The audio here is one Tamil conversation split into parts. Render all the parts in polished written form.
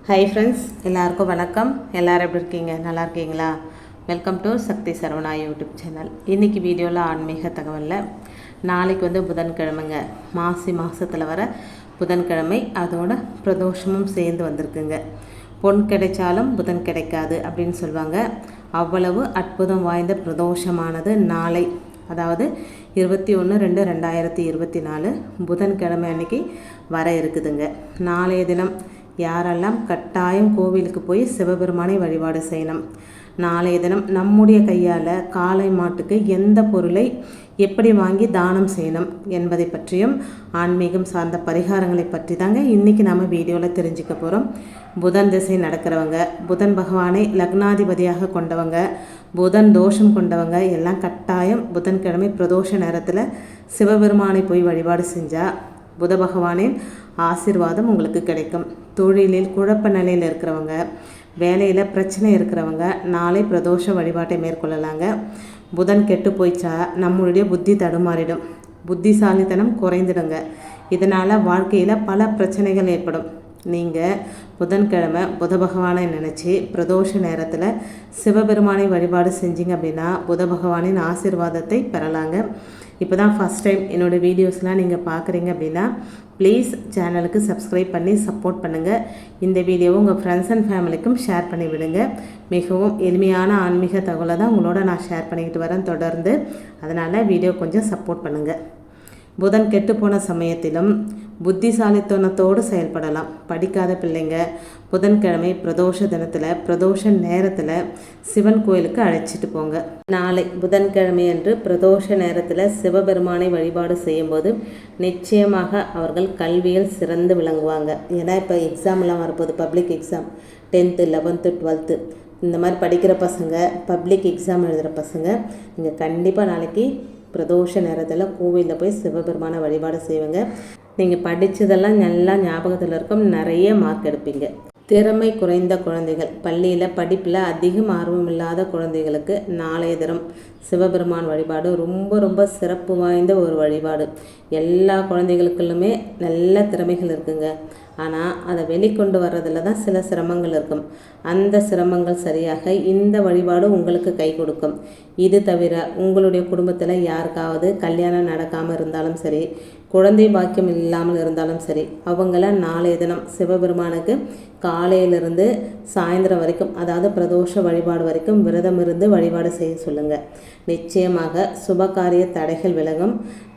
ஹாய் ஃப்ரெண்ட்ஸ், எல்லாருக்கும் வணக்கம். எல்லோரும் எப்படி இருக்கீங்க? நல்லா இருக்கீங்களா? Welcome to Sakthi Saravana YouTube channel. இன்றைக்கி வீடியோவில் ஆன்மீக தகவலில் நாளைக்கு புதன்கிழமைங்க. மாசி மாதத்தில் வர புதன்கிழமை, அதோட பிரதோஷமும் சேர்ந்து வந்திருக்குங்க. பொன் கிடைச்சாலும் புதன் கிடைக்காது அப்படின்னு சொல்லுவாங்க. அவ்வளவு அற்புதம் வாய்ந்த பிரதோஷமானது நாளை, அதாவது 21/2/2024 புதன்கிழமை அன்னைக்கு வர இருக்குதுங்க. நாளைய தினம் யாரெல்லாம் கட்டாயம் கோவிலுக்கு போய் சிவபெருமானை வழிபாடு செய்யணும். நாளைய தினம் நம்முடைய கையால் காளை மாட்டுக்கு எந்த பொருளை எப்படி வாங்கி தானம் செய்யணும் என்பதை பற்றியும் ஆன்மீகம் சார்ந்த பரிகாரங்களை பற்றி தாங்க இன்றைக்கி நம்ம வீடியோவில் தெரிஞ்சுக்க போகிறோம். புதன் திசை நடக்கிறவங்க, புதன் பகவானை லக்னாதிபதியாக கொண்டவங்க, புதன் தோஷம் கொண்டவங்க எல்லாம் கட்டாயம் புதன்கிழமை பிரதோஷ நேரத்தில் சிவபெருமானை போய் வழிபாடு செஞ்சால் புத பகவானின் ஆசீர்வாதம் உங்களுக்கு கிடைக்கும். தொழிலில் குழப்ப நிலையில் இருக்கிறவங்க, வேலையில் பிரச்சனை இருக்கிறவங்க நாளை பிரதோஷ வழிபாட்டை மேற்கொள்ளலாங்க. புதன் கெட்டு போயிச்சா நம்மளுடைய புத்தி தடுமாறிடும், புத்திசாலித்தனம் குறைந்துடுங்க. இதனால் வாழ்க்கையில் பல பிரச்சனைகள் ஏற்படும். நீங்கள் புதன்கிழமை புத பகவானை நினச்சி பிரதோஷ நேரத்தில் சிவபெருமானை வழிபாடு செஞ்சீங்க அப்படின்னா புத பகவானின் ஆசீர்வாதத்தை பெறலாங்க. இப்போ தான் ஃபஸ்ட் டைம் என்னோடய வீடியோஸ்லாம் நீங்கள் பார்க்குறீங்க அப்படின்னா ப்ளீஸ் சேனலுக்கு சப்ஸ்கிரைப் பண்ணி சப்போர்ட் பண்ணுங்கள். இந்த வீடியோவை உங்கள் ஃப்ரெண்ட்ஸ் அண்ட் ஃபேமிலிக்கும் ஷேர் பண்ணி விடுங்க. மிகவும் எளிமையான ஆன்மீக தகவலை தான் உங்களோட நான் ஷேர் பண்ணிக்கிட்டு வரேன் தொடர்ந்து. அதனால் வீடியோ கொஞ்சம் சப்போர்ட் பண்ணுங்கள். புதன் கெட்டு போன சமயத்திலும் புத்திசாலித்தனத்தோடு செயல்படலாம். படிக்காத பிள்ளைங்க புதன்கிழமை பிரதோஷ தினத்தில் பிரதோஷ நேரத்தில் சிவன் கோயிலுக்கு அழைச்சிட்டு போங்க. நாளை புதன்கிழமை அன்று பிரதோஷ நேரத்தில் சிவபெருமானை வழிபாடு செய்யும்போது நிச்சயமாக அவர்கள் கல்வியில் சிறந்து விளங்குவாங்க. ஏன்னா இப்போ எக்ஸாம்லாம் வரப்போகுது, public exam 10th 11th 12th இந்த மாதிரி படிக்கிற பசங்க, பப்ளிக் எக்ஸாம் எழுதுகிற பசங்க நீங்கள் கண்டிப்பாக நாளைக்கு பிரதோஷ நேரத்தில் கோவிலில் போய் சிவபெருமான வழிபாடு செய்வங்க. நீங்கள் படித்ததெல்லாம் நல்லா ஞாபகத்தில் இருக்கும், நிறைய மார்க் எடுப்பீங்க. திறமை குறைந்த குழந்தைகள், பள்ளியில் படிப்பில் அதிகம் ஆர்வம் இல்லாத குழந்தைகளுக்கு நாளைய தினம் சிவபெருமான் வழிபாடு ரொம்ப ரொம்ப சிறப்பு வாய்ந்த ஒரு வழிபாடு. எல்லா குழந்தைகளுக்குள்ளுமே நல்ல திறமைகள் இருக்குங்க. ஆனால் அதை வெளிக்கொண்டு வர்றதில் தான் சில சிரமங்கள் இருக்கும். அந்த சிரமங்கள் சரியாக இந்த வழிபாடு உங்களுக்கு கை கொடுக்கும். இது தவிர உங்களுடைய குடும்பத்தில் யாருக்காவது கல்யாணம் நடக்காமல் இருந்தாலும் சரி, குழந்தை பாக்கியம் இல்லாமல் இருந்தாலும் சரி, அவங்கள நாளைய தினம் சிவபெருமானுக்கு காலையிலிருந்து சாயந்தரம் வரைக்கும், அதாவது பிரதோஷ வழிபாடு வரைக்கும் விரதம் இருந்து வழிபாடு செய்ய சொல்லுங்கள். நிச்சயமாக சுபகாரிய தடைகள் விலகும்.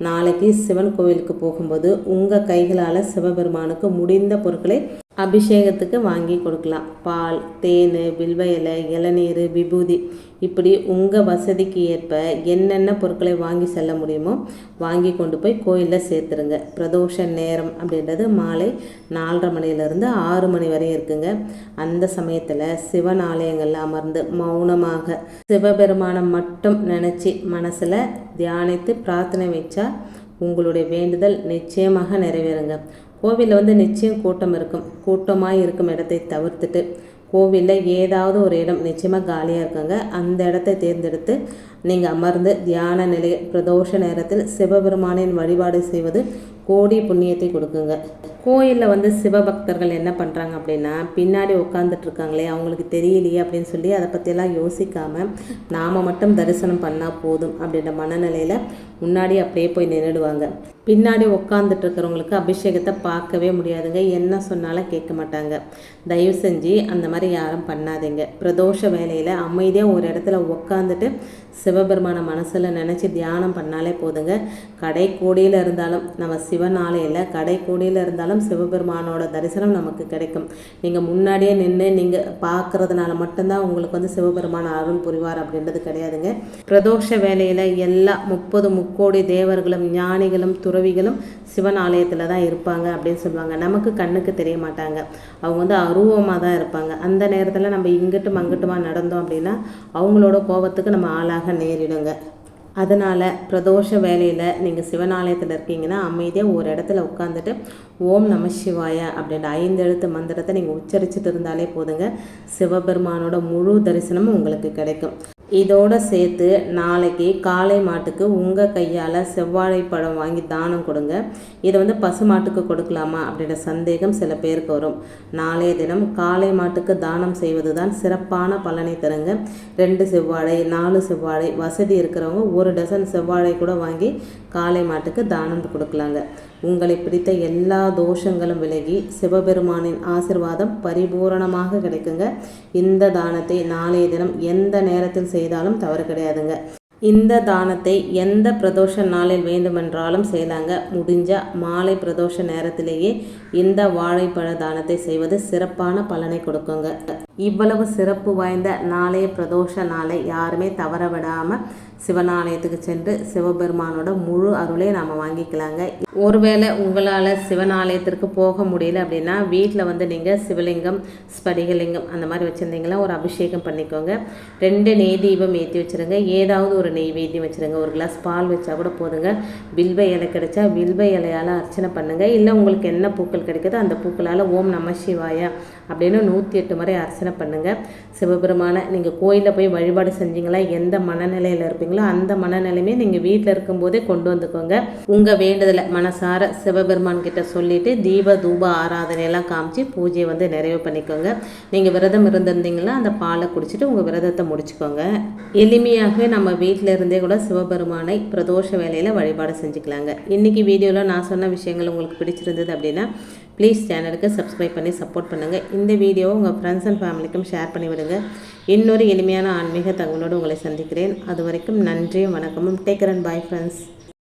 நாளைக்கு சிவன் கோவிலுக்கு போகும்போது உங்கள் கைகளால் சிவபெருமானுக்கு முடிந்த பொருட்களை அபிஷேகத்துக்கு வாங்கி கொடுக்கலாம். பால், தேன், வில்வ இலை, இளநீர், விபூதி, இப்படி உங்கள் வசதிக்கு ஏற்ப என்னென்ன பொருட்களை வாங்கி செல்ல முடியுமோ வாங்கி கொண்டு போய் கோயிலில் சேர்த்துருங்க. பிரதோஷ நேரம் அப்படின்றது மாலை 4:30 மணிலேருந்து 6 மணி வரை இருக்குங்க. அந்த சமயத்தில் சிவன் ஆலயங்களில் அமர்ந்து மௌனமாக சிவபெருமானை மட்டும் நினச்சி மனசில் தியானித்து பிரார்த்தனை வச்சா உங்களுடைய வேண்டுதல் நிச்சயமாக நிறைவேறுங்க. கோவிலில் நிச்சயம் கூட்டம் இருக்கும். கூட்டமாக இருக்கும் இடத்தை தவிர்த்துட்டு கோவிலில் ஏதாவது ஒரு இடம் நிச்சயமாக காலியாக இருக்காங்க, அந்த இடத்தை தேர்ந்தெடுத்து நீங்கள் அமர்ந்து தியான நிலை பிரதோஷ நேரத்தில் சிவபெருமானின் வழிபாடு செய்வது கோடி புண்ணியத்தை கொடுக்குங்க. கோயிலில் சிவபக்தர்கள் என்ன பண்ணுறாங்க அப்படின்னா, பின்னாடி உட்காந்துட்ருக்காங்களே அவங்களுக்கு தெரியலையே அப்படின்னு சொல்லி அதை பற்றியெல்லாம் யோசிக்காமல் நாம் மட்டும் தரிசனம் பண்ணால் போதும் அப்படின்ற மனநிலையில் முன்னாடி அப்படியே போய் நின்றுடுவாங்க. பின்னாடி உட்காந்துட்ருக்கிறவங்களுக்கு அபிஷேகத்தை பார்க்கவே முடியாதுங்க, என்ன சொன்னாலும் கேட்க மாட்டாங்க. தயவு செஞ்சு அந்த மாதிரி யாரும் பண்ணாதீங்க. பிரதோஷ வேலையில் அமைதியாக ஒரு இடத்துல உட்காந்துட்டு சிவபெருமான மனசில் நினச்சி தியானம் பண்ணாலே போதுங்க. கடைக்கோடியில் இருந்தாலும் நம்ம சிவன் ஆலயில் கடைக்கோடியில் இருந்தாலும் சிவபெருமானோட தரிசனம் நமக்கு கிடைக்கும். நீங்கள் முன்னாடியே நின்று நீங்கள் பார்க்குறதுனால மட்டும்தான் உங்களுக்கு சிவபெருமான அருள் புரிவார் அப்படின்றது கிடையாதுங்க. பிரதோஷ வேலையில் எல்லா 30 முக்கோடி தேவர்களும் ஞானிகளும் துறவிகளும் சிவன் ஆலயத்தில் தான் இருப்பாங்க அப்படின்னு சொல்லுவாங்க. நமக்கு கண்ணுக்கு தெரிய மாட்டாங்க, அவங்க அருவமாக தான் இருப்பாங்க. அந்த நேரத்தில் நம்ம இங்கிட்டும் அங்கிட்டுமா நடந்தோம் அப்படின்னா அவங்களோட கோபத்துக்கு நம்ம ஆளாக நேரிடுங்க. அதனால் பிரதோஷ வேலையில் நீங்கள் சிவனாலயத்தில் இருக்கீங்கன்னா அமைதியாக ஒரு இடத்துல உட்காந்துட்டு ஓம் நம சிவாய அப்படின்ற 5 எழுத்து மந்திரத்தை நீங்கள் உச்சரிச்சுட்டு இருந்தாலே போதுங்க. சிவபெருமானோட முழு தரிசனமும் உங்களுக்கு கிடைக்கும். இதோடு சேர்த்து நாளைக்கு காளை மாட்டுக்கு உங்கள் கையால் செவ்வாழைப்பழம் வாங்கி தானம் கொடுங்க. இதை வந்து பசு மாட்டுக்கு கொடுக்கலாமா அப்படின்ற சந்தேகம் சில பேருக்கு வரும். நாளைய தினம் காளை மாட்டுக்கு தானம் செய்வது தான் சிறப்பான பலனை தருங்க. 2 செவ்வாழை 4 செவ்வாழை வசதி இருக்கிறவங்க 1 டசன் செவ்வாழை கூட வாங்கி காளை மாட்டுக்கு தானம் கொடுக்கலாங்க. உங்களை பிடித்த எல்லா தோஷங்களும் விலகி சிவபெருமானின் ஆசிர்வாதம் பரிபூரணமாக கிடைக்குங்க. இந்த தானத்தை நாளைய தினம் எந்த நேரத்தில் செய்தாலும் தவறு கிடையாதுங்க. இந்த தானத்தை எந்த பிரதோஷ நாளில் வேண்டுமென்றாலும் செய்யலாங்க. முடிஞ்சால் மாலை பிரதோஷ நேரத்திலேயே இந்த வாழைப்பழ தானத்தை செய்வது சிறப்பான பலனை கொடுக்குங்க. இவ்வளவு சிறப்பு வாய்ந்த நாளைய பிரதோஷ நாளை யாருமே தவற விடாமல் சிவனாலயத்துக்கு சென்று சிவபெருமானோட முழு அருளை நாம் வாங்கிக்கலாங்க. ஒருவேளை உங்களால் சிவனாலயத்திற்கு போக முடியல அப்படின்னா வீட்டில் வந்து நீங்கள் சிவலிங்கம், ஸ்படிகலிங்கம் அந்த மாதிரி வச்சுருந்தீங்களா ஒரு அபிஷேகம் பண்ணிக்கோங்க. 2 நெய் தீபம் ஏற்றி வச்சுருங்க. ஏதாவது ஒரு நெய்வேத்தியம் வச்சுருங்க. ஒரு கிளாஸ் பால் வச்சா கூட போதுங்க. வில்வ இலை கிடைச்சா வில்வ இலையால் அர்ச்சனை பண்ணுங்கள். இல்லை உங்களுக்கு என்ன பூக்கள் கிடைக்குதோ அந்த பூக்களால் ஓம் நம சிவாயா அப்படின்னு 108 முறை அர்ச்சனை பண்ணுங்கள். சிவபெருமான நீங்கள் கோயிலில் போய் வழிபாடு செஞ்சீங்களா எந்த மனநிலையில் இருப்பீங்களோ அந்த மனநிலையுமே நீங்கள் வீட்டில் இருக்கும்போதே கொண்டு வந்துக்கோங்க. உங்கள் வேண்டுதலை மனசார சிவபெருமான் கிட்ட சொல்லிவிட்டு தீப தூப ஆராதனையெல்லாம் காமிச்சு பூஜையை வந்து நிறைவு பண்ணிக்கோங்க. நீங்கள் விரதம் இருந்திருந்தீங்கன்னா அந்த பாலை குடிச்சிட்டு உங்கள் விரதத்தை முடிச்சுக்கோங்க. எளிமையாகவே நம்ம வீட்டில் இருந்தே கூட சிவபெருமானை பிரதோஷ வேலையில் வழிபாடு செஞ்சுக்கலாங்க. இன்றைக்கி வீடியோவில் நான் சொன்ன விஷயங்கள் உங்களுக்கு பிடிச்சிருந்தது அப்படின்னா ப்ளீஸ் சேனலுக்கு சப்ஸ்கிரைப் பண்ணி சப்போர்ட் பண்ணுங்கள். இந்த வீடியோவை உங்கள் ஃப்ரெண்ட்ஸ் அண்ட் ஃபேமிலிக்கும் ஷேர் பண்ணி விடுங்க. இன்னொரு எளிமையான ஆன்மீக தகவலோடு உங்களை சந்திக்கிறேன். அது வரைக்கும் நன்றியும் வணக்கமும். Take care and bye friends.